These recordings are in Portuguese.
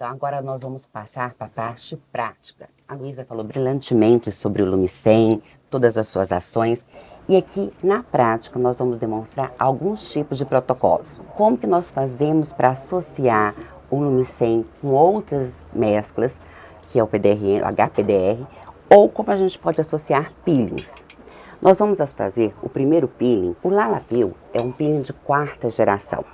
Então agora nós vamos passar para a parte prática. A Luísa falou brilhantemente sobre o Lumicem, todas as suas ações. E aqui, na prática, nós vamos demonstrar alguns tipos de protocolos. Como que nós fazemos para associar o Lumicem com outras mesclas, que é o PDR, o HPDR, ou como a gente pode associar peelings. Nós vamos fazer o primeiro peeling. O Lalapil é um peeling de 4ª geração.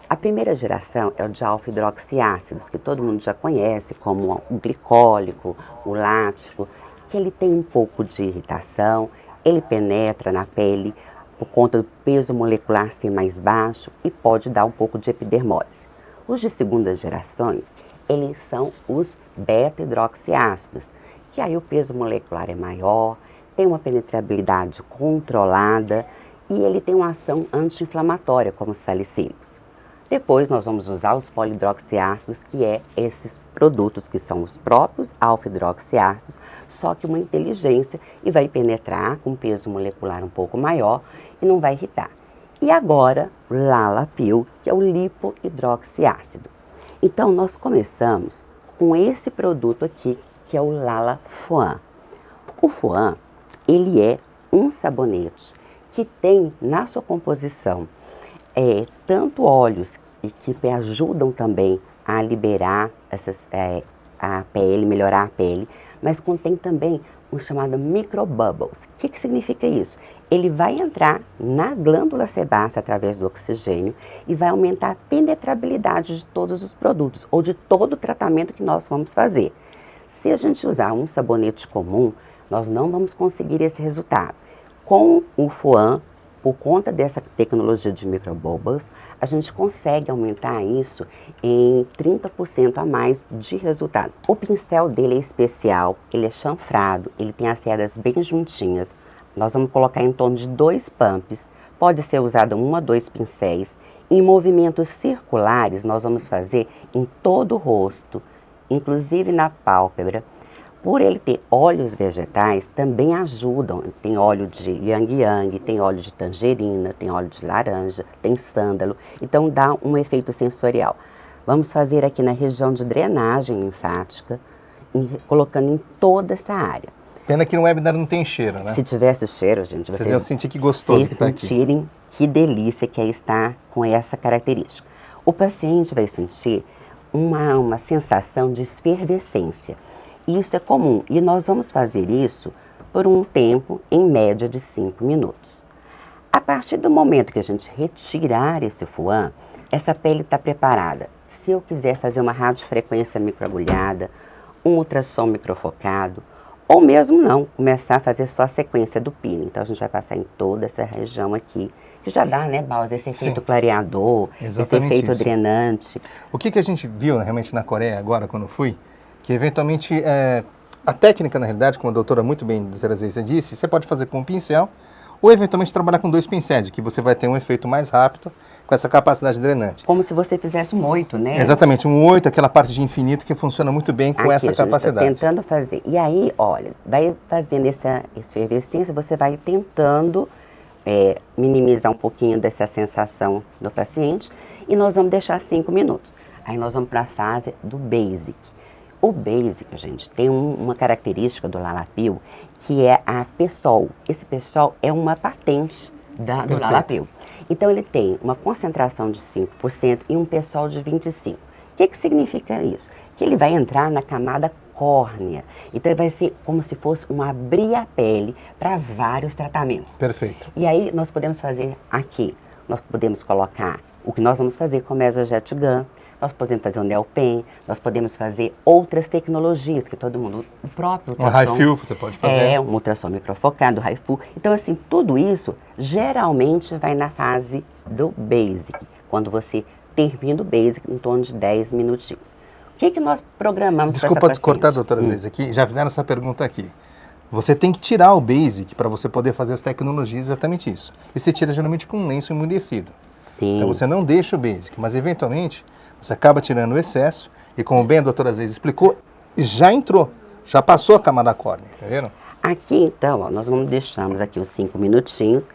A primeira geração é o de alfa-hidroxiácidos, que todo mundo já conhece, como o glicólico, o lático, que ele tem um pouco de irritação, ele penetra na pele por conta do peso molecular ser mais baixo e pode dar um pouco de epidermose. Os de segunda gerações, eles são os beta-hidroxiácidos, que aí o peso molecular é maior, tem uma penetrabilidade controlada e ele tem uma ação anti-inflamatória, como os salicílicos. Depois nós vamos usar os polidroxiácidos, que é esses produtos que são os próprios alfa-hidroxiácidos, só que uma inteligência e vai penetrar com peso molecular um pouco maior e não vai irritar. E agora, o Lalapil, que é o lipohidroxiácido. Então nós começamos com esse produto aqui, que é o Lalafoam. O Foam, ele é um sabonete que tem na sua composição tanto óleos que ajudam também a liberar a pele, melhorar a pele, mas contém também o chamado microbubbles. O que significa isso? Ele vai entrar na glândula sebácea através do oxigênio e vai aumentar a penetrabilidade de todos os produtos ou de todo o tratamento que nós vamos fazer. Se a gente usar um sabonete comum, nós não vamos conseguir esse resultado. Com o Foam, por conta dessa tecnologia de microbubbles, a gente consegue aumentar isso em 30% a mais de resultado. O pincel dele é especial, ele é chanfrado, ele tem as cerdas bem juntinhas. Nós vamos colocar em torno de 2 pumps, pode ser usado 1 a 2 pincéis. Em movimentos circulares, nós vamos fazer em todo o rosto, inclusive na pálpebra. Por ele ter óleos vegetais, também ajudam. Tem óleo de yang-yang, tem óleo de tangerina, tem óleo de laranja, tem sândalo. Então dá um efeito sensorial. Vamos fazer aqui na região de drenagem linfática, colocando em toda essa área. Pena que no webinar não tem cheiro, né? Se tivesse cheiro, gente, vocês iam sentir que gostoso que está aqui. Vocês sentirem que delícia que é estar com essa característica. O paciente vai sentir uma sensação de efervescência. Isso é comum e nós vamos fazer isso por um tempo, em média, de 5 minutos. A partir do momento que a gente retirar esse Foam, essa pele está preparada. Se eu quiser fazer uma radiofrequência microagulhada, um ultrassom microfocado, ou mesmo não, começar a fazer só a sequência do peeling. Então a gente vai passar em toda essa região aqui, que já dá, né, Baus, esse efeito clareador, esse efeito drenante. O que a gente viu realmente na Coreia agora, quando fui, que eventualmente, a técnica na realidade, como a doutora muito bem, a doutora Zeisa disse, você pode fazer com um pincel ou eventualmente trabalhar com 2 pincéis, que você vai ter um efeito mais rápido com essa capacidade drenante. Como se você fizesse um 8, né? Exatamente, um 8, aquela parte de infinito que funciona muito bem com essa capacidade. Tá tentando fazer. E aí, olha, vai fazendo essa efervescência, você vai tentando minimizar um pouquinho dessa sensação do paciente e nós vamos deixar 5 minutos. Aí nós vamos para a fase do basic. O basic, gente, tem uma característica do Lalapil, que é a PSOL. Esse PSOL é uma patente do Lalapil. Então, ele tem uma concentração de 5% e um PSOL de 25%. O que significa isso? Que ele vai entrar na camada córnea. Então, ele vai ser como se fosse abrir a pele para vários tratamentos. Perfeito. E aí, nós podemos fazer aqui, nós podemos colocar o que nós vamos fazer com o Mesojet Gun, nós podemos fazer o Neopen, nós podemos fazer outras tecnologias que todo mundo, o próprio ultrassom. Um Haifu você pode fazer. Um ultrassom microfocado, Haifu. Então, assim, tudo isso geralmente vai na fase do basic, quando você termina o basic em torno de 10 minutinhos. O que nós programamos para essa paciente? Desculpa cortar, doutora Zeisa, aqui, já fizeram essa pergunta aqui. Você tem que tirar o basic para você poder fazer as tecnologias, exatamente isso. E você tira geralmente com um lenço umedecido. Sim. Então você não deixa o basic, mas eventualmente você acaba tirando o excesso e, como bem a doutora Zeisa explicou, já entrou, já passou a camada córnea, tá vendo? Aqui então, ó, nós deixamos aqui os 5 minutinhos.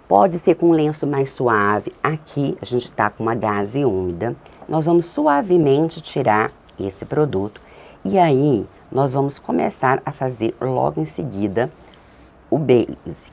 Pode ser com um lenço mais suave. Aqui a gente está com uma gaze úmida. Nós vamos suavemente tirar esse produto. E aí, nós vamos começar a fazer logo em seguida o Basic.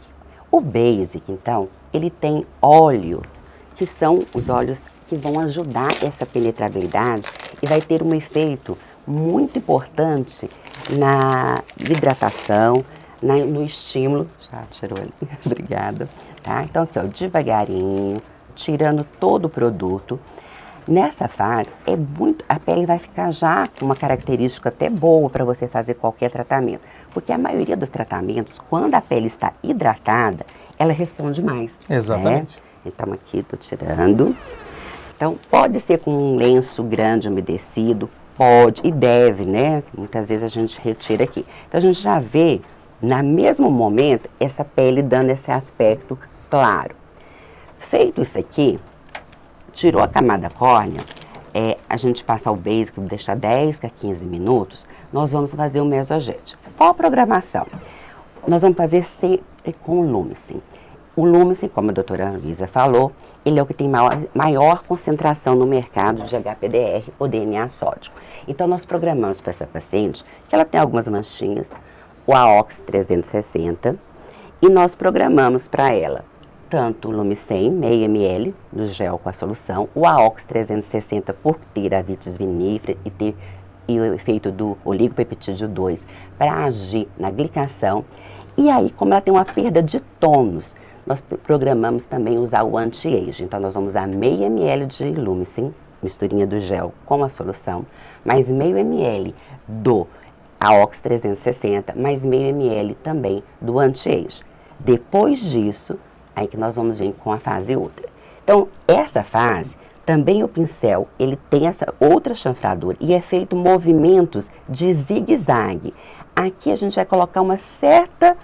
O Basic, então, ele tem óleos, que são os óleos que vão ajudar essa penetrabilidade e vai ter um efeito muito importante na hidratação, no estímulo. Já tirou ali, obrigada. Tá? Então aqui, ó, devagarinho, tirando todo o produto. Nessa fase, a pele vai ficar já com uma característica até boa para você fazer qualquer tratamento. Porque a maioria dos tratamentos, quando a pele está hidratada, ela responde mais. Exatamente. Né? Então aqui, estou tirando. Então, pode ser com um lenço grande umedecido, pode e deve, né? Muitas vezes a gente retira aqui. Então, a gente já vê, no mesmo momento, essa pele dando esse aspecto claro. Feito isso aqui, tirou a camada córnea, a gente passa o basic, deixar 10 a 15 minutos, nós vamos fazer o mesojet. Qual a programação? Nós vamos fazer sempre com o Lumicin. O Lumicin, como a doutora Anvisa falou, ele é o que tem maior concentração no mercado de HPDR ou DNA sódico. Então, nós programamos para essa paciente que ela tem algumas manchinhas, o AOX 360, e nós programamos para ela tanto o Lumicin, meio ml, do gel com a solução, o AOX 360 por ter a vitis vinífera e o efeito do oligopeptídeo 2 para agir na glicação. E aí, como ela tem uma perda de tônus, nós programamos também usar o anti-age. Então, nós vamos usar meio ml de Lumicin, misturinha do gel com a solução, mais meio ml do AOX 360, mais meio ml também do anti-age. Depois disso, aí que nós vamos vir com a fase outra. Então, essa fase, também o pincel, ele tem essa outra chanfradura e é feito movimentos de zigue-zague. Aqui a gente vai colocar uma certa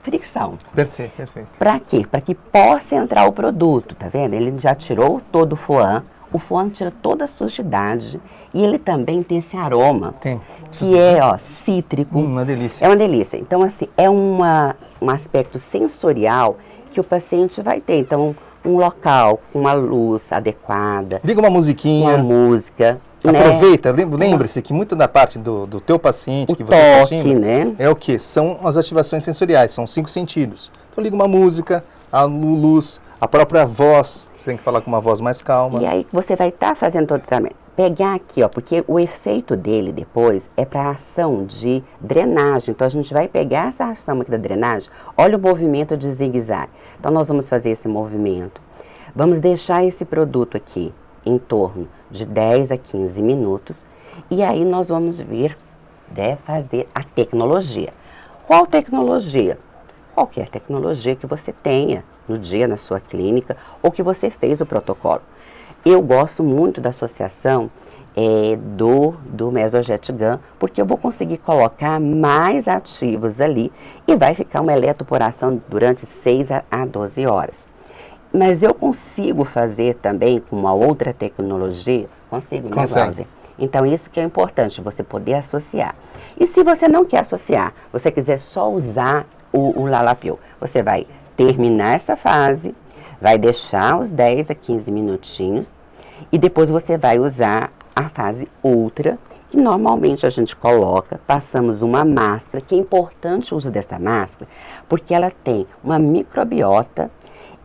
fricção. Perfeito, perfeito. Para quê? Para que possa entrar o produto, tá vendo? Ele já tirou todo o foam tira toda a sujidade e ele também tem esse aroma, que é, ó, cítrico. Uma delícia. É uma delícia. Então, assim, é um aspecto sensorial que o paciente vai ter. Então, um local com uma luz adequada. Liga uma musiquinha. Uma música. Aproveita, lembre-se que muito da parte do teu paciente que você está assistindo, né? É o que? São as ativações sensoriais, são 5 sentidos. Então liga uma música, a luz, a própria voz, você tem que falar com uma voz mais calma. E aí você vai estar fazendo todo o tratamento. Pegar aqui, ó, porque o efeito dele depois é para ação de drenagem. Então a gente vai pegar essa ação aqui da drenagem, olha o movimento de zigue-zague. Então nós vamos fazer esse movimento. Vamos deixar esse produto aqui em torno de 10 a 15 minutos e aí nós vamos vir fazer a tecnologia. Qual tecnologia? Qualquer tecnologia que você tenha no dia na sua clínica ou que você fez o protocolo. Eu gosto muito da associação do Mesojet Gun, porque eu vou conseguir colocar mais ativos ali e vai ficar uma eletroporação durante 6 a 12 horas. Mas eu consigo fazer também com uma outra tecnologia, consigo, né, Glauser? Então, isso que é importante, você poder associar. E se você não quer associar, você quiser só usar o Lalapio, você vai terminar essa fase, vai deixar os 10 a 15 minutinhos e depois você vai usar a fase outra, que normalmente a gente coloca, passamos uma máscara, que é importante o uso dessa máscara, porque ela tem uma microbiota,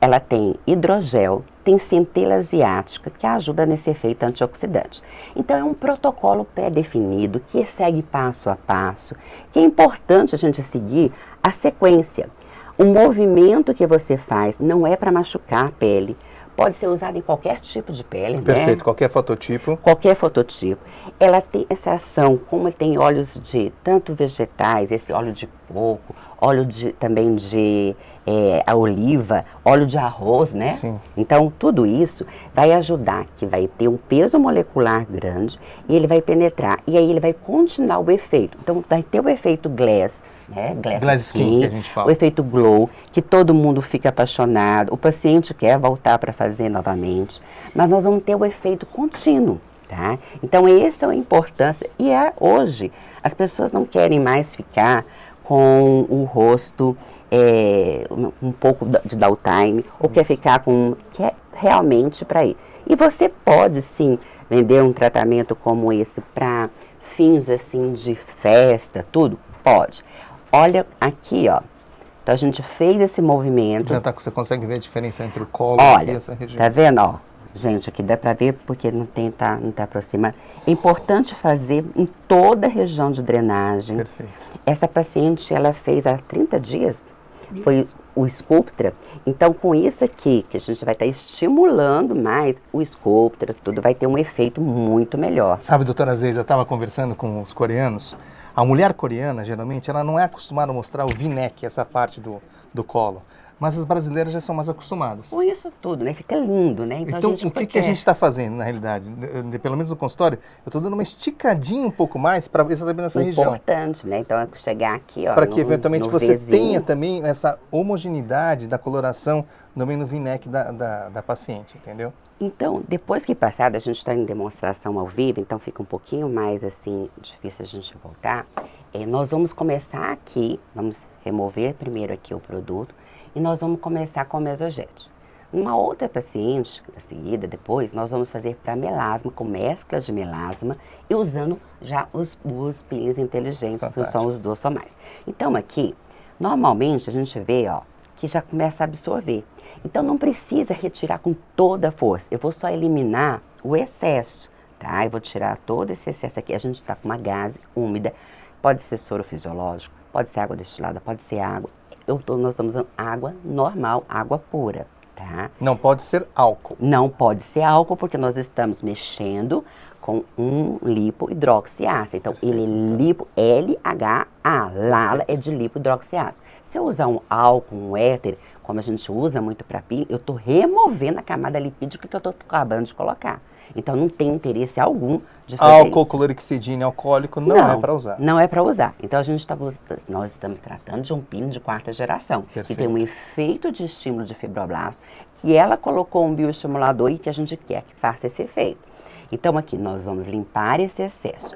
ela tem hidrogel, tem centelha asiática, que ajuda nesse efeito antioxidante. Então, é um protocolo pré-definido, que segue passo a passo, que é importante a gente seguir a sequência. O movimento que você faz não é para machucar a pele, pode ser usado em qualquer tipo de pele, Perfeito, né? qualquer fototipo. Qualquer fototipo. Ela tem essa ação, como tem óleos de tanto vegetais, esse óleo de coco, óleo também de a oliva, óleo de arroz, né? Sim. Então, tudo isso vai ajudar, que vai ter um peso molecular grande e ele vai penetrar. E aí ele vai continuar o efeito. Então, vai ter o efeito glass, né? Glass skin, que a gente fala. O efeito glow, que todo mundo fica apaixonado. O paciente quer voltar para fazer novamente. Mas nós vamos ter o efeito contínuo, tá? Então, essa é a importância. E hoje, as pessoas não querem mais ficar com o rosto um pouco de downtime, ou quer ficar com... quer realmente para ir. E você pode, sim, vender um tratamento como esse para fins assim de festa, tudo? Pode. Olha aqui, ó. Então a gente fez esse movimento. Já tá, você consegue ver a diferença entre o colo Olha, e essa região. tá vendo, ó? Gente, aqui dá pra ver porque não tá aproximando. É importante fazer em toda a região de drenagem. Perfeito. Essa paciente, ela fez há 30 dias, foi o Sculptra. Então, com isso aqui, que a gente vai estar estimulando mais o Sculptra, tudo vai ter um efeito muito melhor. Sabe, doutora Zeisa, eu estava conversando com os coreanos. A mulher coreana, geralmente, ela não é acostumada a mostrar o V-neck, essa parte do colo. Mas as brasileiras já são mais acostumadas. Com isso tudo, né? Fica lindo, né? Então o que a gente está fazendo, na realidade? Pelo menos no consultório, eu estou dando uma esticadinha um pouco mais para exatamente nessa região. Importante, né? Então, chegar aqui, ó. Para que, eventualmente, você vizinho. tenha também essa homogeneidade da coloração também no V-neck da paciente, entendeu? Então, depois que passar, a gente está em demonstração ao vivo, então fica um pouquinho mais, assim, difícil a gente voltar. Nós vamos começar aqui, vamos remover primeiro aqui o produto, e nós vamos começar com o mesogete. Uma outra paciente, a seguida, depois, nós vamos fazer para melasma, com mesclas de melasma, e usando já os peelings inteligentes, Fantástico. que são os dorsomais. Então, aqui, normalmente, a gente vê, ó, que já começa a absorver. Então, não precisa retirar com toda a força. Eu vou só eliminar o excesso, tá? Eu vou tirar todo esse excesso aqui. A gente está com uma gaze úmida, pode ser soro fisiológico, pode ser água destilada, pode ser água. Nós estamos usando água normal, água pura, tá? Não pode ser álcool. Não pode ser álcool, porque nós estamos mexendo com um lipo-hidroxiácido. Então, ele é lipo, LHA, LALA é de lipo-hidroxiácido. Se eu usar um álcool, um éter, como a gente usa muito para peeling, eu estou removendo a camada lipídica que eu estou acabando de colocar. Então, não tem interesse algum de fazer Álcool, isso. clorexidina, alcoólico, não é para usar. Não é para usar. Então, nós estamos tratando de um peeling de quarta geração, Perfeito. que tem um efeito de estímulo de fibroblasto, que ela colocou um bioestimulador e que a gente quer que faça esse efeito. Então, aqui nós vamos limpar esse excesso.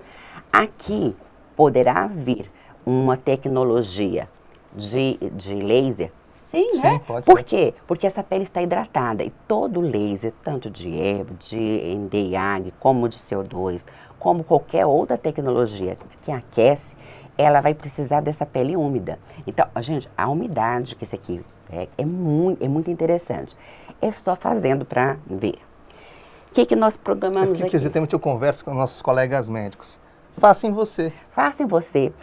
Aqui poderá vir uma tecnologia de laser. Sim, né? Sim, pode Por ser. quê? Porque essa pele está hidratada e todo laser, tanto de EBO, de Nd:YAG, como de CO2, como qualquer outra tecnologia que aquece, ela vai precisar dessa pele úmida. Então, gente, a umidade que esse aqui é muito interessante. É só fazendo para ver. O que nós programamos Aqui, aqui? quer dizer, eu converso com nossos colegas médicos. Faça em você. Faça em você.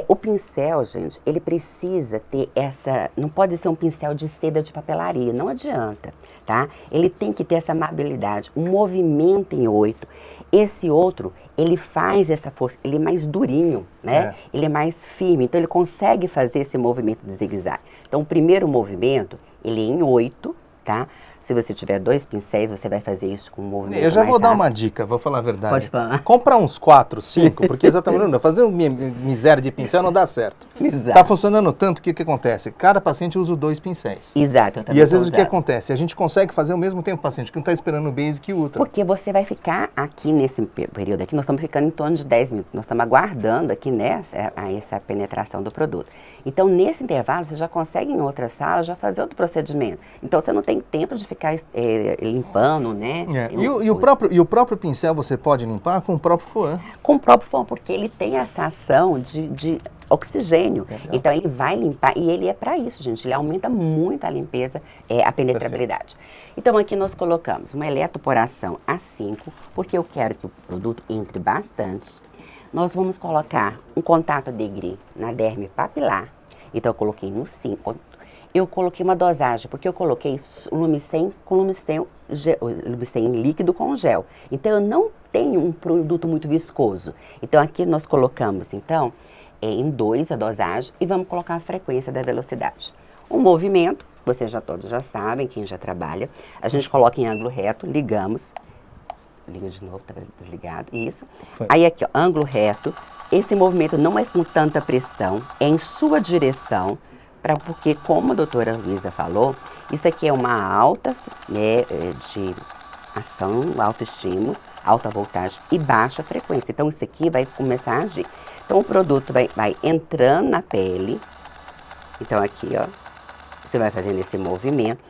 O pincel, gente, ele precisa ter essa... Não pode ser um pincel de seda de papelaria, não adianta, tá? Ele tem que ter essa amabilidade, um movimento em 8. Esse outro, ele faz essa força, ele é mais durinho, né? Ele é mais firme, então ele consegue fazer esse movimento de zigue-zague. Então, o primeiro movimento, ele é em 8, tá? Se você tiver 2 pincéis, você vai fazer isso com um movimento mais Eu já vou dar rápido. uma dica, vou falar a verdade. Pode falar. Compra uns 4, 5, porque exatamente não, fazer uma miséria de pincel não dá certo. Exato. Tá funcionando tanto que o que acontece? Cada paciente usa 2 pincéis. Exato. Eu também E às tô vezes o que usando. acontece? A gente consegue fazer ao mesmo tempo o paciente, que um está esperando o basic e o ultra. Porque você vai ficar aqui nesse período aqui, nós estamos ficando em torno de 10 minutos. Nós estamos aguardando aqui, né, essa penetração do produto. Então, nesse intervalo, você já consegue em outra sala já fazer outro procedimento. Então, você não tem tempo de ficar limpando, né? E o próprio pincel você pode limpar com o próprio foam. Com o próprio foam, porque ele tem essa ação de oxigênio. Legal. Então, ele vai limpar, e ele é para isso, gente. Ele aumenta muito a limpeza, a penetrabilidade. Então, aqui nós colocamos uma eletroporação a 5, porque eu quero que o produto entre bastante. Nós vamos colocar um contato de gris na derme papilar. Então, eu coloquei no 5. Eu coloquei uma dosagem, porque eu coloquei o Lumicen com Lumicen líquido com gel. Então, eu não tenho um produto muito viscoso. Então, aqui nós colocamos, então, em 2 a dosagem e vamos colocar a frequência da velocidade. O movimento, vocês todos já sabem, quem já trabalha, a gente coloca em ângulo reto, ligamos. Liga de novo, tá desligado, isso. Foi. Aí aqui, ó, ângulo reto. Esse movimento não é com tanta pressão, é em sua direção, porque como a doutora Luísa falou, isso aqui é uma alta, né, de ação, alto estímulo, alta voltagem e baixa frequência. Então isso aqui vai começar a agir. Então o produto vai entrando na pele. Então aqui, ó, você vai fazendo esse movimento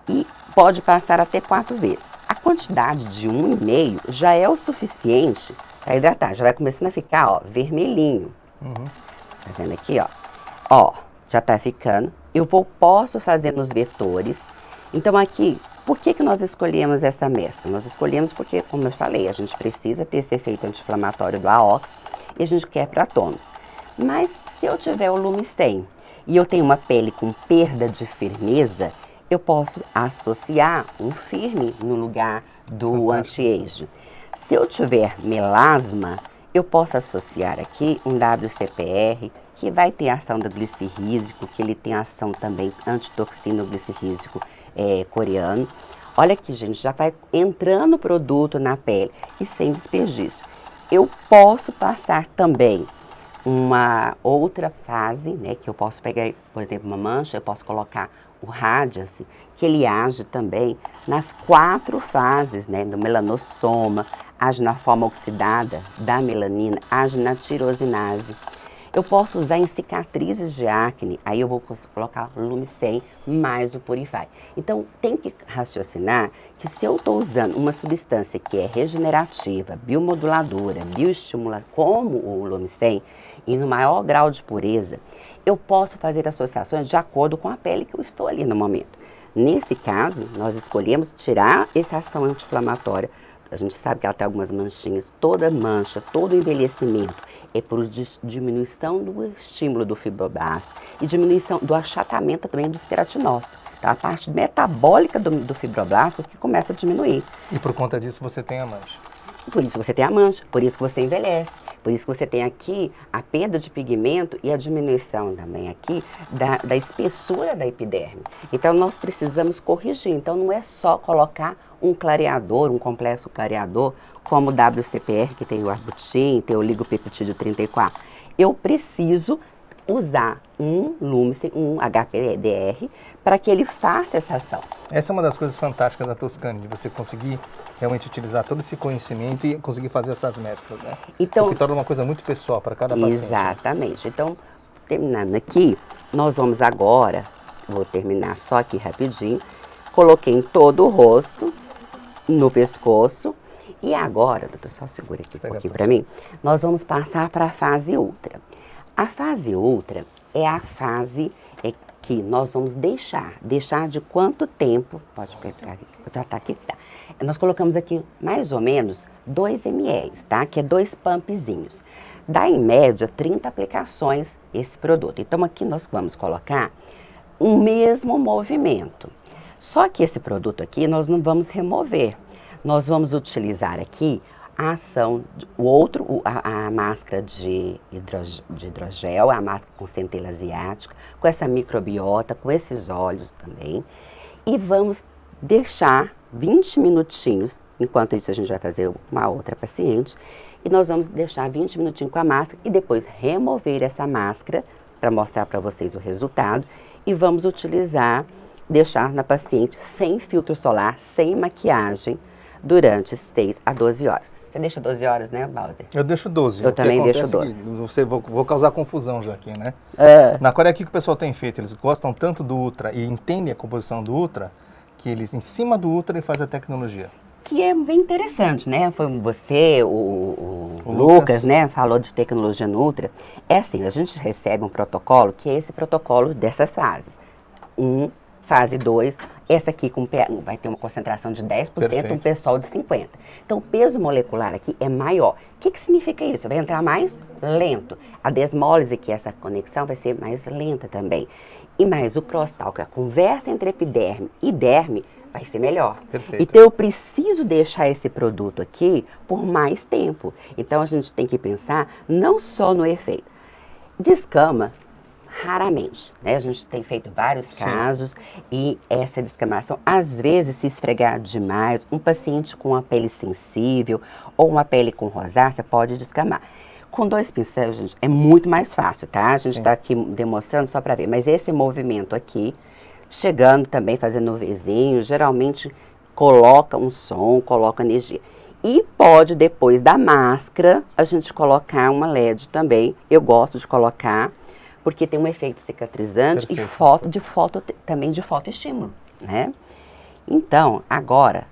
e pode passar até 4 vezes. A quantidade de 1,5 já é o suficiente para hidratar. Já vai começando a ficar, ó, vermelhinho. Tá vendo aqui, ó? Ó, já tá ficando. Posso fazer nos vetores. Então aqui, por que nós escolhemos essa mescla? Nós escolhemos porque, como eu falei, a gente precisa ter esse efeito anti-inflamatório do AOX e a gente quer para tônus. Mas se eu tiver o Lume 100 e eu tenho uma pele com perda de firmeza, eu posso associar um firme no lugar do anti-age. Se eu tiver melasma, eu posso associar aqui um WCPR, que vai ter ação do glicerrísico, que ele tem ação também antitoxina glicerrísico coreano. Olha aqui, gente, já vai entrando o produto na pele e sem desperdício. Eu posso passar também uma outra fase, né, que eu posso pegar, por exemplo, uma mancha, eu posso colocar o Radiance, que ele age também nas 4 fases, né, do melanossoma, age na forma oxidada da melanina, age na tirosinase. Eu posso usar em cicatrizes de acne, aí eu vou colocar o Lume 100 mais o Purify. Então, tem que raciocinar que se eu estou usando uma substância que é regenerativa, biomoduladora, bioestimulante, como o Lume 100, e no maior grau de pureza, eu posso fazer associações de acordo com a pele que eu estou ali no momento. Nesse caso, nós escolhemos tirar essa ação anti-inflamatória. A gente sabe que ela tem algumas manchinhas, toda mancha, todo envelhecimento é por diminuição do estímulo do fibroblasto e diminuição do achatamento também dos queratinócitos. Então, a parte metabólica do fibroblasto que começa a diminuir. E por conta disso você tem a mancha. Por isso você tem a mancha, por isso que você envelhece. Por isso que você tem aqui a perda de pigmento e a diminuição também aqui da espessura da epiderme. Então, nós precisamos corrigir. Então, não é só colocar um clareador, um complexo clareador, como o WCPR, que tem o arbutin, tem o ligopeptídeo 34. Eu preciso usar um Lumicin, um HPDR, para que ele faça essa ação. Essa é uma das coisas fantásticas da Toscane, de você conseguir realmente utilizar todo esse conhecimento e conseguir fazer essas mesclas, né? Então, porque torna uma coisa muito pessoal para cada paciente. Exatamente. Então, terminando aqui, nós vamos agora, vou terminar só aqui rapidinho, coloquei em todo o rosto, no pescoço, e agora, doutor, só segura aqui um pouquinho para mim, nós vamos passar para a fase ultra. A fase ultra é a fase que nós vamos deixar de quanto tempo, pode pegar aqui, já tá aqui, tá. Nós colocamos aqui mais ou menos 2 ml, tá? Que é 2 pumpzinhos. Dá em média 30 aplicações esse produto. Então aqui nós vamos colocar o mesmo movimento. Só que esse produto aqui nós não vamos remover. Nós vamos utilizar aqui a ação, a máscara de hidrogel, a máscara com centelha asiática, com essa microbiota, com esses óleos também. E vamos deixar 20 minutinhos, enquanto isso a gente vai fazer uma outra paciente, e nós vamos deixar 20 minutinhos com a máscara e depois remover essa máscara para mostrar para vocês o resultado e vamos utilizar, deixar na paciente sem filtro solar, sem maquiagem, durante 6 a 12 horas. Você deixa 12 horas, né, Balder? Eu deixo 12. Eu também deixo 12. Vou causar confusão já aqui, né? Na Coreia, o que o pessoal tem feito? Eles gostam tanto do Ultra e entendem a composição do Ultra, que eles, em cima do Ultra, fazem a tecnologia. Que é bem interessante, né? Foi você, o Lucas, né, falou de tecnologia no Ultra. É assim, a gente recebe um protocolo, que é esse protocolo dessas fases. Fase 2, essa aqui vai ter uma concentração de 10%, Perfeito. um pessoal de 50%. Então, o peso molecular aqui é maior. O que significa isso? Vai entrar mais lento. A desmólise, que é essa conexão, vai ser mais lenta também. E mais o crosstalk, a conversa entre epiderme e derme, vai ser melhor. Perfeito. Então, eu preciso deixar esse produto aqui por mais tempo. Então, a gente tem que pensar não só no efeito. Descama, raramente, né? A gente tem feito vários casos e essa descamação, às vezes, se esfregar demais, um paciente com uma pele sensível ou uma pele com rosácea pode descamar. Com 2 pincéis, gente, é muito mais fácil, tá? A gente está aqui demonstrando só para ver, mas esse movimento aqui, chegando também, fazendo o Vzinho, geralmente coloca um som, coloca energia. E pode, depois da máscara, a gente colocar uma LED também. Eu gosto de colocar, porque tem um efeito cicatrizante. Perfeito. E também de fotoestímulo, né? Então, agora,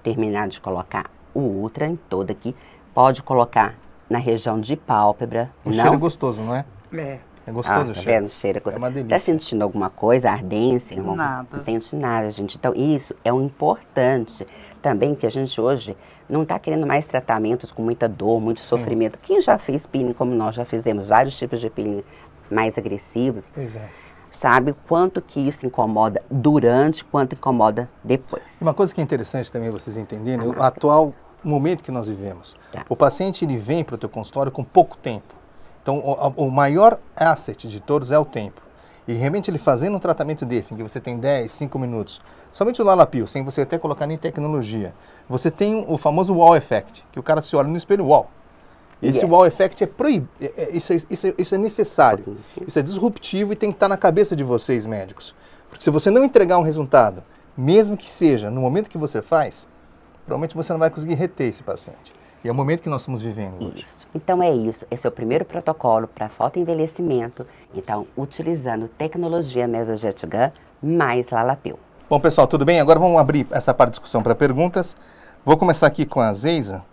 terminar de colocar o Ultra em toda aqui, pode colocar na região de pálpebra. O cheiro é gostoso, não é? É. É gostoso o Tá cheiro. vendo? Cheira É gostoso. uma delícia. Tá sentindo alguma coisa, ardência? Nada. Não sente nada, gente. Então, isso é um importante também, que a gente hoje não está querendo mais tratamentos com muita dor, muito sofrimento. Quem já fez peeling, como nós já fizemos, vários tipos de peeling mais agressivos, Pois é. sabe o quanto que isso incomoda durante, quanto incomoda depois. Uma coisa que é interessante também vocês entenderem, o atual momento que nós vivemos. Tá. O paciente ele vem para o teu consultório com pouco tempo. Então, o maior asset de todos é o tempo. E realmente ele fazendo um tratamento desse, em que você tem 10, 5 minutos, somente o Lalapil, sem você até colocar nem tecnologia, você tem o famoso wow effect, que o cara se olha no espelho, wow. Esse wow effect é proibido, isso é necessário, isso é disruptivo e tem que estar na cabeça de vocês, médicos. Porque se você não entregar um resultado, mesmo que seja no momento que você faz, provavelmente você não vai conseguir reter esse paciente. E é o momento que nós estamos vivendo hoje. Isso. Então é isso. Esse é o primeiro protocolo para fotoenvelhecimento. Então, utilizando tecnologia Mesojet Gun mais Lalapil. Bom, pessoal, tudo bem? Agora vamos abrir essa parte de discussão para perguntas. Vou começar aqui com a Zeisa.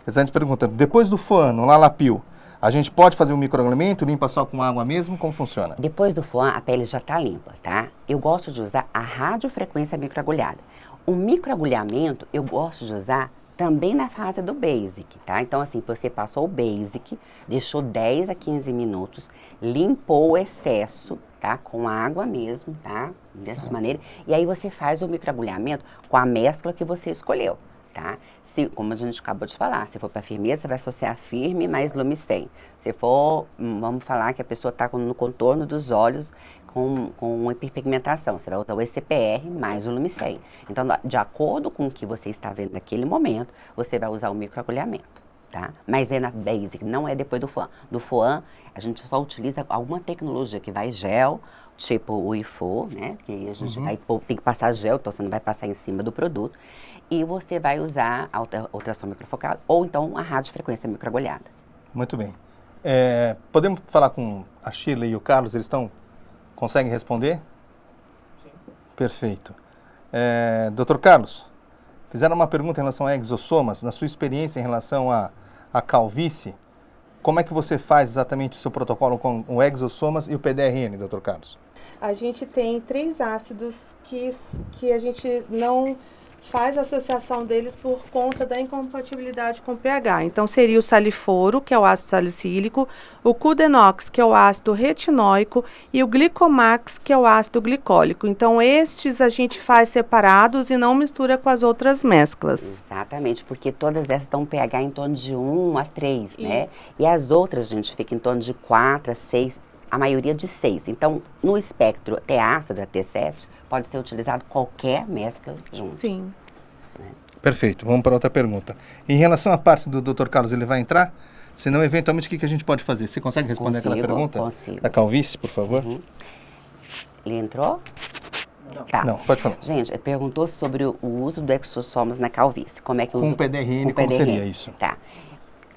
A gente pergunta, depois do FOAN, no Lalapil, a gente pode fazer um microagulhamento, limpa só com água mesmo? Como funciona? Depois do FOAN, a pele já está limpa, tá? Eu gosto de usar a radiofrequência microagulhada. O microagulhamento eu gosto de usar também na fase do basic, tá? Então, assim, você passou o basic, deixou 10 a 15 minutos, limpou o excesso, tá? Com água mesmo, tá? Dessa maneira. E aí você faz o microagulhamento com a mescla que você escolheu, tá? Se, como a gente acabou de falar, se for para firmeza, você vai associar firme mais Lumicem. Se for, vamos falar que a pessoa está no contorno dos olhos, com hiperpigmentação, você vai usar o ECPR mais o Lumicem. Então, de acordo com o que você está vendo naquele momento, você vai usar o microagulhamento, tá? Mas é na basic, não é depois do FOAN. Do FOAN, a gente só utiliza alguma tecnologia que vai gel, tipo o IFO, né? Que a gente tem que passar gel, então você não vai passar em cima do produto. E você vai usar a ultrassom microfocado ou então a radiofrequência microagulhada. Muito bem. Podemos falar com a Sheila e o Carlos, eles conseguem responder? Sim. Perfeito. Dr. Carlos, fizeram uma pergunta em relação a exossomas. Na sua experiência em relação à calvície, como é que você faz exatamente o seu protocolo com o exossomas e o PDRN, Dr. Carlos? A gente tem 3 ácidos que a gente não faz a associação deles por conta da incompatibilidade com o pH. Então, seria o saliforo, que é o ácido salicílico, o Cudenox, que é o ácido retinóico, e o Glicomax, que é o ácido glicólico. Então, estes a gente faz separados e não mistura com as outras mesclas. Exatamente, porque todas essas dão pH em torno de 1 a 3, né? Isso. E as outras, gente, fica em torno de 4 a 6, a maioria de 6. Então, no espectro T ácido, a T7, pode ser utilizado qualquer mescla junto. Sim. Perfeito, vamos para outra pergunta. Em relação à parte do Dr. Carlos, ele vai entrar? Senão, eventualmente, o que a gente pode fazer? Você consegue responder aquela pergunta? Consigo. Da calvície, por favor? Ele entrou? Não. Tá. Não, pode falar. Gente, ele perguntou sobre o uso do exossomas na calvície. Como é que Com usa? o PDRN, Com o como PDRN. seria isso? Tá.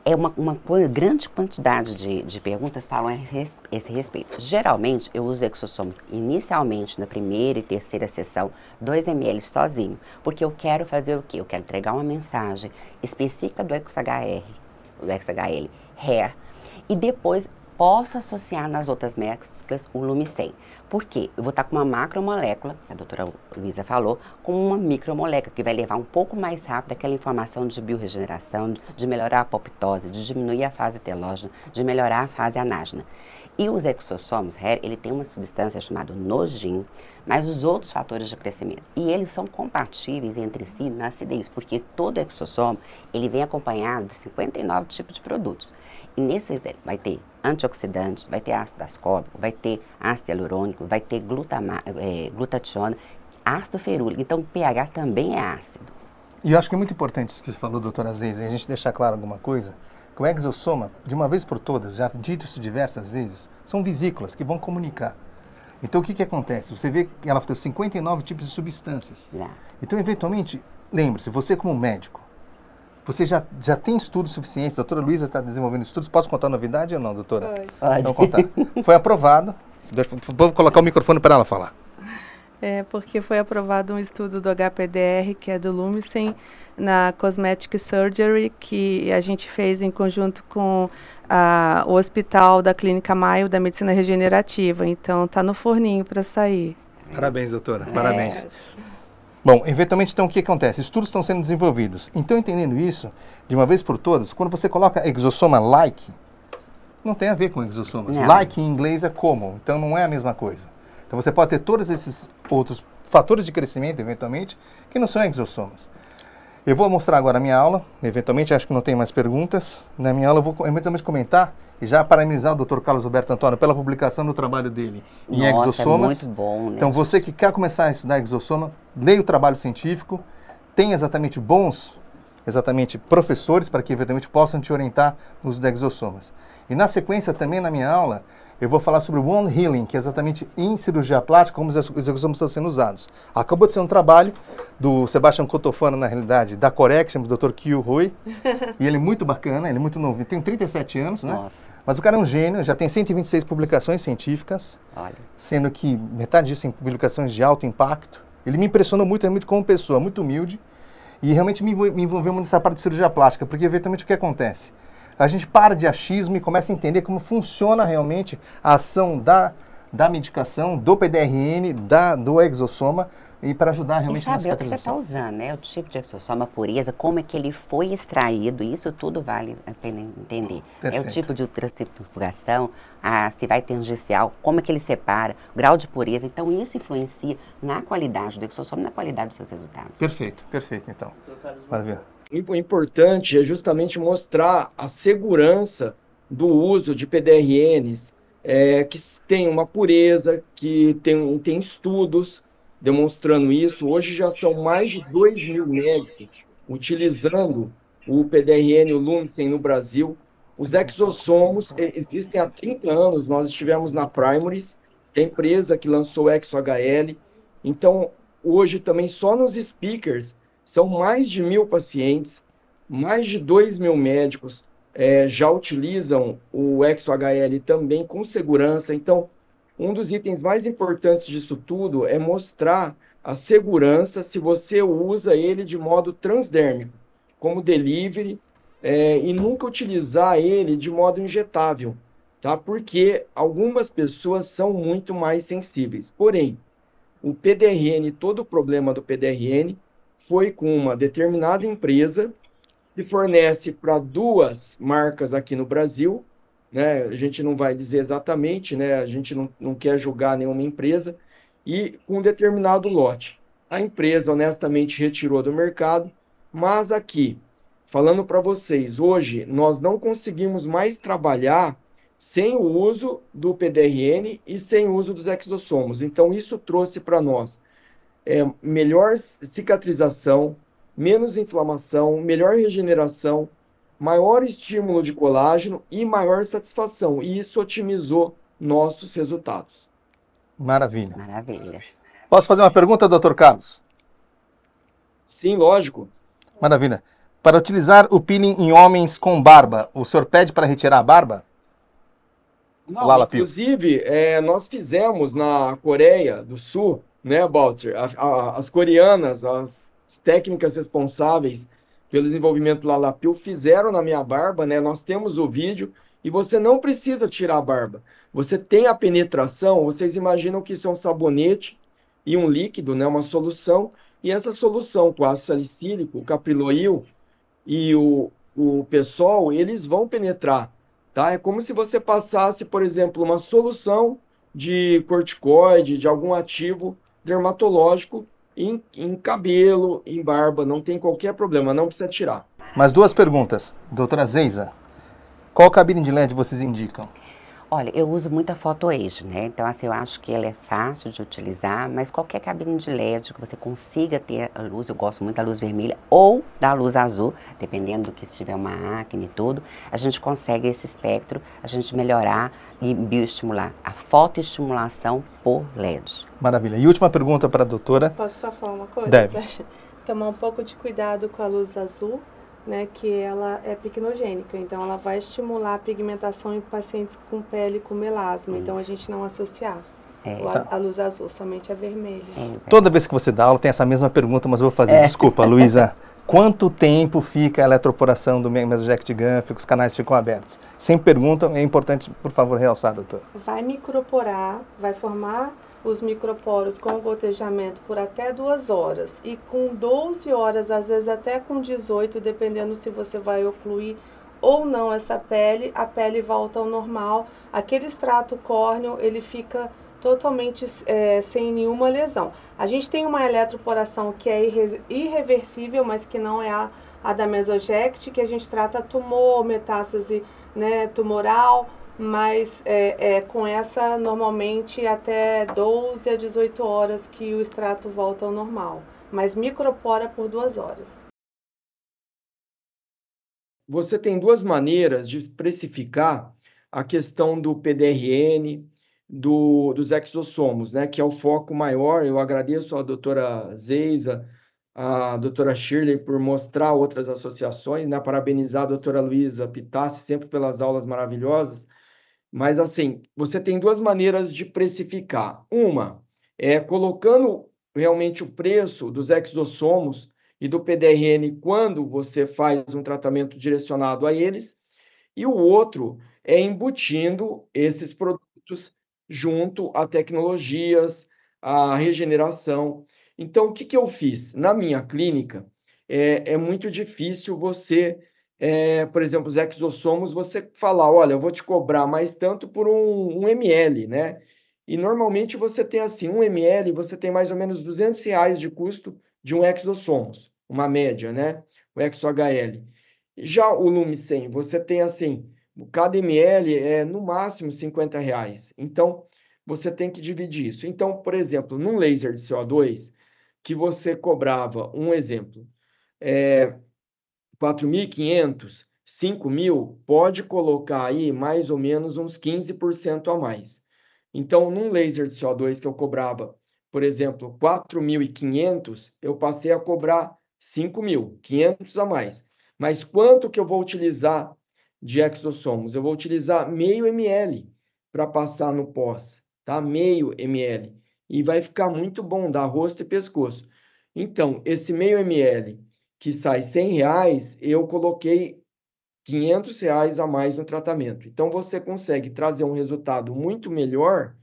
É uma grande quantidade de perguntas falam a esse respeito. Geralmente, eu uso exossomas inicialmente na primeira e terceira sessão, 2 ml sozinho, porque eu quero fazer o quê? Eu quero entregar uma mensagem específica do XHR, do XHL, hair, e depois posso associar nas outras mesclas o Lumicem. Por quê? Eu vou estar com uma macromolécula, que a doutora Luísa falou, com uma micromolécula, que vai levar um pouco mais rápido aquela informação de biorregeneração, de melhorar a apoptose, de diminuir a fase telógena, de melhorar a fase anágena. E os exossomos, ele tem uma substância chamada nojin, mas os outros fatores de crescimento. E eles são compatíveis entre si na acidez, porque todo exossomo, ele vem acompanhado de 59 tipos de produtos. E nesses vai ter antioxidante, vai ter ácido ascórbico, vai ter ácido hialurônico, vai ter glutationa, ácido ferúlico. Então, o pH também é ácido. E eu acho que é muito importante isso que você falou, doutora Zeisa, a gente deixar claro alguma coisa, que o exossoma, de uma vez por todas, já dito isso diversas vezes, são vesículas que vão comunicar. Então, o que acontece? Você vê que ela tem 59 tipos de substâncias. Exato. Então, eventualmente, lembre-se, você como médico, você já tem estudos suficientes, a doutora Luísa está desenvolvendo estudos, posso contar novidade ou não, doutora? Pode. Então, contar. Foi aprovado, vou colocar o microfone para ela falar. É porque foi aprovado um estudo do HPDR, que é do Lumicen, na Cosmetic Surgery, que a gente fez em conjunto com o hospital da Clínica Maio da Medicina Regenerativa. Então, está no forninho para sair. Parabéns, doutora. Parabéns. Bom, eventualmente, então, o que acontece? Estudos estão sendo desenvolvidos. Então, entendendo isso, de uma vez por todas, quando você coloca exossoma like, não tem a ver com exossomas. Não. Like em inglês é como, então não é a mesma coisa. Então, você pode ter todos esses outros fatores de crescimento, eventualmente, que não são exossomas. Eu vou mostrar agora a minha aula, eventualmente, acho que não tem mais perguntas. Na minha aula, eu vou eventualmente comentar e já parabenizar o Dr. Carlos Roberto Antônio pela publicação do trabalho dele em exossomas. É muito bom, né? Então, você que quer começar a estudar exossoma, leia o trabalho científico, tem exatamente bons professores para que eventualmente possam te orientar no uso de exossomas. E na sequência, também na minha aula, eu vou falar sobre o wound healing, que é exatamente em cirurgia plástica, como os exossomas estão sendo usados. Acabou de ser um trabalho do Sebastião Cotofano, na realidade, da Coreia, que chama o Dr. Kyu Rui. E ele é muito bacana, ele é muito novo, tem 37 anos, né? Nossa. Mas o cara é um gênio, já tem 126 publicações científicas, Olha. sendo que metade disso em publicações de alto impacto. Ele me impressionou muito, realmente, como pessoa, muito humilde, e realmente me envolveu muito nessa parte de cirurgia plástica, porque eventualmente o que acontece? A gente para de achismo e começa a entender como funciona realmente a ação da medicação, do PDRN, do exossoma, e para ajudar realmente na E saber o que você está cicatrização. usando, né? O tipo de exossoma, a pureza, como é que ele foi extraído, isso tudo vale a pena entender. É Perfeito. o tipo de ultracirculação, se vai tangencial, como é que ele separa, o grau de pureza. Então, isso influencia na qualidade do exossoma e na qualidade dos seus resultados. Perfeito, perfeito, então. Maravilha. O importante é justamente mostrar a segurança do uso de PDRNs, que tem uma pureza, que tem estudos demonstrando isso. Hoje já são mais de 2.000 médicos utilizando o PDRN, o Lumicen no Brasil. Os exossomos existem há 30 anos, nós estivemos na Primaries, que é a empresa que lançou o ExoHL. Então, hoje também só nos speakers, são mais de 1.000 pacientes, mais de 2.000 médicos já utilizam o ExoHL também com segurança. Então, um dos itens mais importantes disso tudo é mostrar a segurança se você usa ele de modo transdérmico, como delivery, e nunca utilizar ele de modo injetável, tá? Porque algumas pessoas são muito mais sensíveis. Porém, o PDRN, todo o problema do PDRN foi com uma determinada empresa que fornece para 2 marcas aqui no Brasil, né? A gente não vai dizer exatamente, né? A gente não quer julgar nenhuma empresa, e com um determinado lote. A empresa honestamente retirou do mercado, mas aqui, falando para vocês, hoje nós não conseguimos mais trabalhar sem o uso do PDRN e sem o uso dos exossomos. Então isso trouxe para nós melhor cicatrização, menos inflamação, melhor regeneração, maior estímulo de colágeno e maior satisfação. E isso otimizou nossos resultados. Maravilha. Maravilha. Posso fazer uma pergunta, Dr. Carlos? Sim, lógico. Maravilha. Para utilizar o peeling em homens com barba, o senhor pede para retirar a barba? Não, Lala Pio. inclusive, nós fizemos na Coreia do Sul, né, Balter? As coreanas, as técnicas responsáveis pelo desenvolvimento do Lala Pio fizeram na minha barba, né? Nós temos o vídeo e você não precisa tirar a barba. Você tem a penetração, vocês imaginam que isso é um sabonete e um líquido, né, uma solução, e essa solução com ácido salicílico, o Capriloil e o Pessol, eles vão penetrar, tá? É como se você passasse, por exemplo, uma solução de corticoide, de algum ativo dermatológico em cabelo, em barba, não tem qualquer problema, não precisa tirar. Mais 2 perguntas. Doutora Zeiza, qual cabine de LED vocês indicam? Olha, eu uso muito a PhotoAge, né? Então, assim, eu acho que ela é fácil de utilizar, mas qualquer cabine de LED que você consiga ter a luz, eu gosto muito da luz vermelha ou da luz azul, dependendo do que, se tiver uma acne e tudo, a gente consegue esse espectro, a gente melhorar e bioestimular. A fotoestimulação por LED. Maravilha. E última pergunta para a doutora. Posso só falar uma coisa? Deve. Tomar um pouco de cuidado com a luz azul, né, que ela é pigmenogênica, então ela vai estimular a pigmentação em pacientes com pele com melasma, então a gente não associar. A luz azul, somente a vermelha. Toda vez que você dá aula tem essa mesma pergunta, mas eu vou fazer. Desculpa, Luísa. Quanto tempo fica a eletroporação do Mesojet Gun? Os canais ficam abertos? Sempre perguntam, é importante, por favor, realçar, doutor. Vai microporar, vai formar os microporos com gotejamento por até 2 horas. E com 12 horas, às vezes até com 18, dependendo se você vai ocluir ou não essa pele, a pele volta ao normal. Aquele extrato córneo, ele fica totalmente sem nenhuma lesão. A gente tem uma eletroporação que é irreversível, mas que não é a da Mesojet, que a gente trata tumor, metástase, né, tumoral, mas com essa normalmente até 12 a 18 horas que o extrato volta ao normal, mas micropora por 2 horas. Você tem 2 maneiras de precificar a questão do PDRN, dos exossomos, né, que é o foco maior. Eu agradeço à doutora Zeisa, à doutora Shirley por mostrar outras associações, né, parabenizar a doutora Luísa Pitassi sempre pelas aulas maravilhosas. Mas, assim, você tem 2 maneiras de precificar. Uma é colocando realmente o preço dos exossomos e do PDRN quando você faz um tratamento direcionado a eles, e o outro é embutindo esses produtos junto a tecnologias, a regeneração. Então, o que eu fiz? Na minha clínica, é muito difícil você, por exemplo, os exossomos, você falar, olha, eu vou te cobrar mais tanto por um ml, né? E normalmente você tem assim, 1 ml, você tem mais ou menos R$ 200 de custo de um exossomos, uma média, né? O ExoHL. Já o Lumicen, você tem assim, cada ml é no máximo R$ 50. Então, você tem que dividir isso. Então, por exemplo, num laser de CO2, que você cobrava, um exemplo, 4.500, 5.000, pode colocar aí mais ou menos uns 15% a mais. Então, num laser de CO2 que eu cobrava, por exemplo, 4.500, eu passei a cobrar 5.000, 500 a mais. Mas quanto que eu vou utilizar de exossomos? Eu vou utilizar meio ml para passar no pós, tá? Meio ml. E vai ficar muito bom, dá rosto e pescoço. Então, esse meio ml que sai R$ 100, eu coloquei R$ 500 a mais no tratamento. Então, você consegue trazer um resultado muito melhor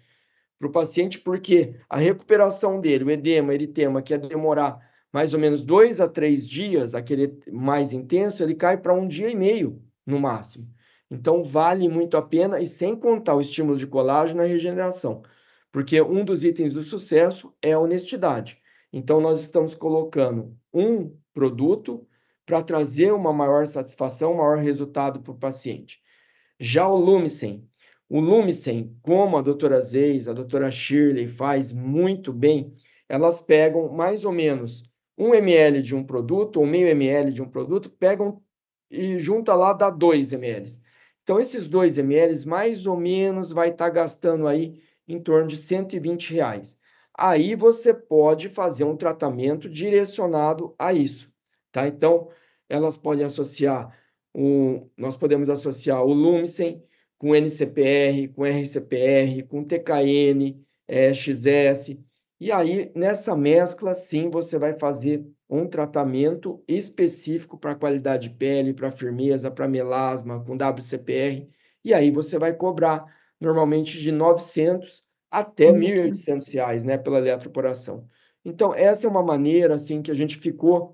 para o paciente, porque a recuperação dele, o edema, eritema, que ia demorar mais ou menos 2 a 3 dias, aquele mais intenso, ele cai para 1 dia e meio, no máximo. Então, vale muito a pena, e sem contar o estímulo de colágeno e a regeneração, porque um dos itens do sucesso é a honestidade. Então, nós estamos colocando um produto para trazer uma maior satisfação, um maior resultado para o paciente. Já o Lumicen, como a doutora Zeis, a doutora Shirley faz muito bem, elas pegam mais ou menos 1 ml de um produto, ou meio ml de um produto, pegam e junta lá, dá 2 ml. Então, esses 2 ml, mais ou menos, vai estar gastando aí em torno de R$ 120. Aí você pode fazer um tratamento direcionado a isso, tá? Então, elas podem associar, nós podemos associar o Lumicen com NCPR, com RCPR, com TKN, XS. E aí, nessa mescla, sim, você vai fazer um tratamento específico para qualidade de pele, para firmeza, para melasma, com WCPR. E aí você vai cobrar normalmente de R$ 900 até R$ 1.800, né, pela eletroporação. Então, essa é uma maneira assim que a gente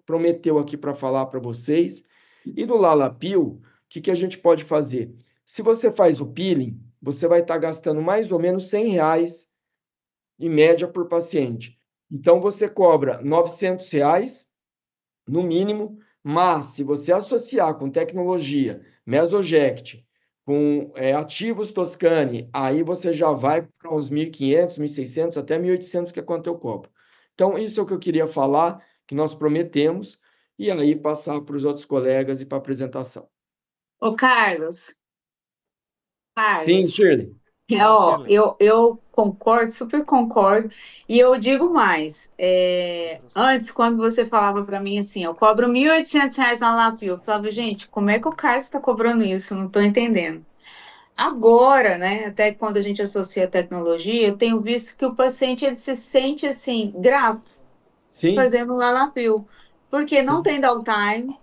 prometeu aqui para falar para vocês. E do Lalapil, o que a gente pode fazer? Se você faz o peeling, você vai estar gastando mais ou menos R$ 100 em média por paciente. Então, você cobra R$ 900 no mínimo, mas se você associar com tecnologia, Mesojet, com ativos Toscane, aí você já vai para uns 1.500, 1.600, até 1.800, que é quanto eu cobro. Então, isso é o que eu queria falar, que nós prometemos, e aí passar para os outros colegas e para a apresentação. Ô, Carlos, Sim, Shirley. Eu concordo, super concordo, e eu digo mais, antes, quando você falava para mim assim, eu cobro R$ 1.800 na Lapio, eu falava, gente, como é que o Carlos está cobrando isso? Não estou entendendo. agora, né, até quando a gente associa a tecnologia, eu tenho visto que o paciente ele se sente assim grato Sim, fazendo o Lalapil, porque não sim. tem downtime,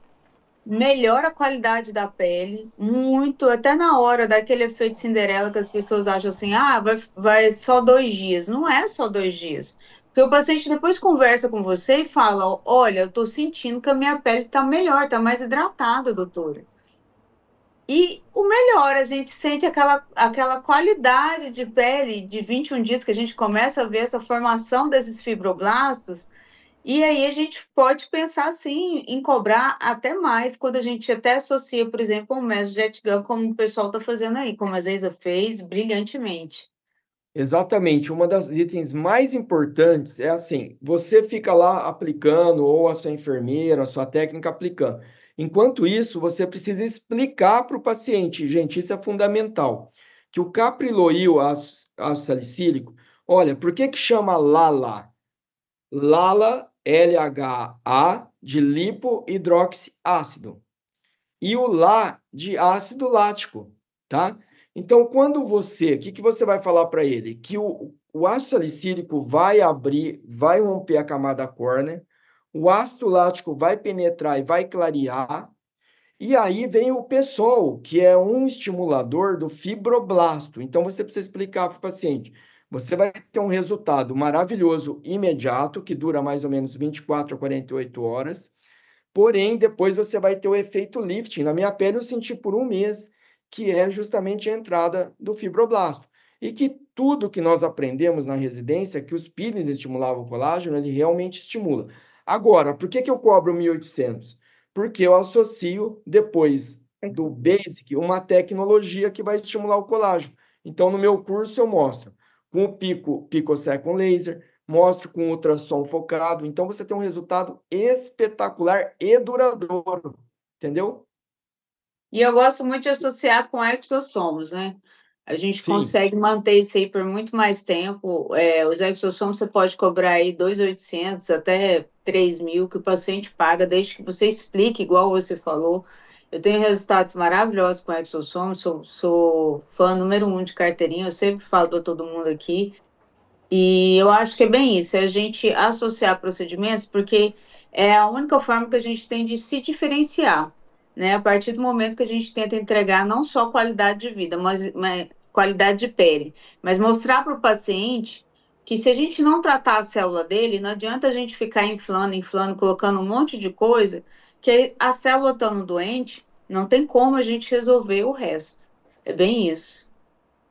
melhora a qualidade da pele muito, até na hora daquele efeito Cinderela que as pessoas acham assim, ah, vai só 2 dias. Não é só 2 dias. Porque o paciente depois conversa com você e fala, olha, eu tô sentindo que a minha pele tá melhor, tá mais hidratada, doutora. E o melhor, a gente sente aquela qualidade de pele de 21 dias que a gente começa a ver essa formação desses fibroblastos, e aí a gente pode pensar sim em cobrar até mais quando a gente até associa, por exemplo, um método Jet Gun, como o pessoal está fazendo aí, como a Zeisa fez brilhantemente. Exatamente. Uma das itens mais importantes é assim: você fica lá aplicando, ou a sua enfermeira, a sua técnica aplicando. Enquanto isso, você precisa explicar para o paciente, gente, isso é fundamental, que o capriloil ácido salicílico, olha, por que que chama LALA? LALA, LHA, de lipohidroxiácido e o lá de ácido lático, tá? Então, quando você, o que que você vai falar para ele? Que o ácido salicílico vai abrir, vai romper a camada córnea, o ácido lático vai penetrar e vai clarear, e aí vem o PSOL, que é um estimulador do fibroblasto. Então, você precisa explicar para o paciente. Você vai ter um resultado maravilhoso imediato, que dura mais ou menos 24 a 48 horas. Porém, depois você vai ter o efeito lifting. Na minha pele, eu senti por um mês, que é justamente a entrada do fibroblasto. E que tudo que nós aprendemos na residência, que os peelings estimulavam o colágeno, ele realmente estimula. Agora, por que que eu cobro 1.800? Porque eu associo, depois do Basic, uma tecnologia que vai estimular o colágeno. Então, no meu curso, eu mostro com o Picosecond Laser, mostro com ultrassom focado. Então você tem um resultado espetacular e duradouro, entendeu? E eu gosto muito de associar com exossomos, né? A gente Sim, consegue manter isso aí por muito mais tempo. Os exossomos você pode cobrar aí 2.800 até 3.000 que o paciente paga, desde que você explique, igual você falou. Eu tenho resultados maravilhosos com exossomos, sou fã número 1 de carteirinha, eu sempre falo para todo mundo aqui. E eu acho que é bem isso, é a gente associar procedimentos, porque é a única forma que a gente tem de se diferenciar, né? A partir do momento que a gente tenta entregar não só qualidade de vida, mas qualidade de pele, mas mostrar para o paciente que se a gente não tratar a célula dele, não adianta a gente ficar inflando, inflando, colocando um monte de coisa, que a célula estando doente, não tem como a gente resolver o resto. É bem isso.